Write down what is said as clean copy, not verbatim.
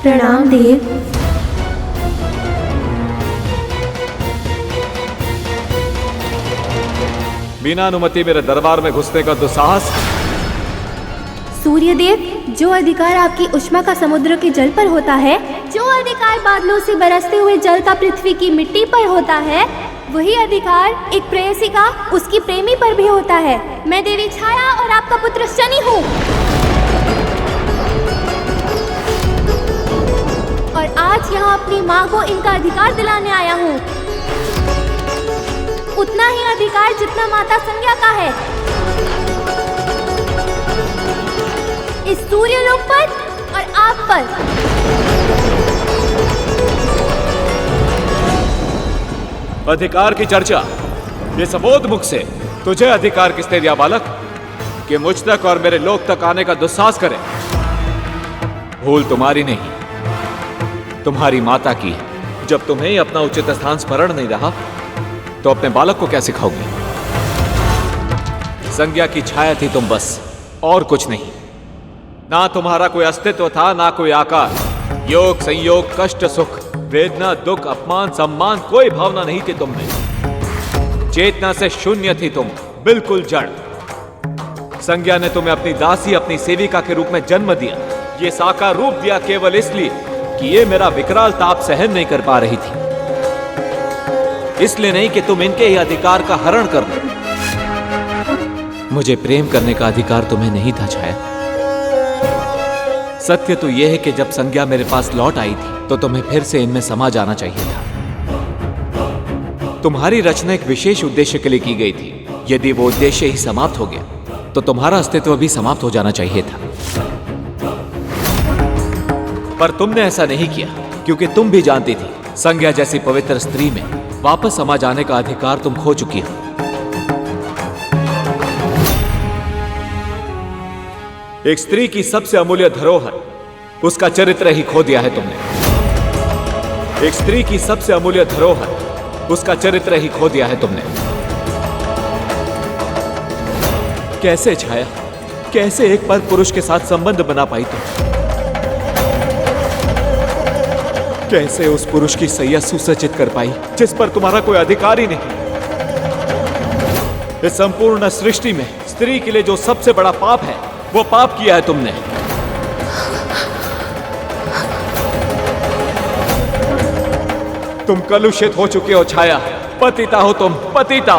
प्रणाम देव। बिना अनुमति मेरे दरबार में घुसने का दुस्साहस। सूर्यदेव, जो अधिकार आपकी उष्मा का समुद्र के जल पर होता है, जो अधिकार बादलों से बरसते हुए जल का पृथ्वी की मिट्टी पर होता है, वही अधिकार एक प्रेयसी का उसकी प्रेमी पर भी होता है। मैं देवी छाया और आपका पुत्र शनि हूँ, और आज यहाँ अपनी माँ को इनका अधिकार दिलाने आया हूँ। उतना ही अधिकार जितना माता संज्ञा का है इस सूर्यलोक पर और आप पर। अधिकार की चर्चा, ये सबोध मुख से। तुझे अधिकार किसने दिया बालक कि मुझ तक और मेरे लोक तक आने का दुस्साहस करे? भूल तुम्हारी नहीं, तुम्हारी माता की है। जब तुम्हें ही अपना उचित स्थान स्मरण नहीं रहा तो अपने बालक को क्या सिखाओगी? संज्ञा की छाया थी तुम, बस, और कुछ नहीं। ना तुम्हारा कोई अस्तित्व था, ना कोई आकार। योग, संयोग, कष्ट, सुख, वेदना, दुख, अपमान, सम्मान, कोई भावना नहीं थी तुम में। चेतना से शून्य थी तुम, बिल्कुल जड़। संज्ञा ने तुम्हें अपनी दासी, अपनी सेविका के रूप में जन्म दिया। ये साकार रूप दिया केवल इसलिए कि ये मेरा विकराल ताप सहन नहीं कर पा रही थी, इसलिए नहीं कि तुम इनके ही अधिकार का हरण कर लो। मुझे प्रेम करने का अधिकार तुम्हें नहीं था छाया। सत्य तो यह है कि जब संज्ञा मेरे पास लौट आई थी तो तुम्हें फिर से इनमें समा जाना चाहिए था। तुम्हारी रचना एक विशेष उद्देश्य के लिए की गई थी। यदि वो उद्देश्य ही समाप्त हो गया तो तुम्हारा अस्तित्व भी समाप्त हो जाना चाहिए था। पर तुमने ऐसा नहीं किया, क्योंकि तुम भी जानती थी संज्ञा जैसी पवित्र स्त्री में वापस समा जाने का अधिकार तुम खो चुकी हो। एक स्त्री की सबसे अमूल्य धरोहर, उसका चरित्र ही खो दिया है तुमने। एक स्त्री की सबसे अमूल्य धरोहर, उसका चरित्र ही खो दिया है तुमने। कैसे छाया, कैसे एक पर पुरुष के साथ संबंध बना पाई तुम? कैसे उस पुरुष की सैया सुसज्जित कर पाई जिस पर तुम्हारा कोई अधिकार ही नहीं? इस संपूर्ण सृष्टि में स्त्री के लिए जो सबसे बड़ा पाप है, वो पाप किया है तुमने। तुम कलुषित हो चुके हो छाया, पतिता हो तुम, पतिता।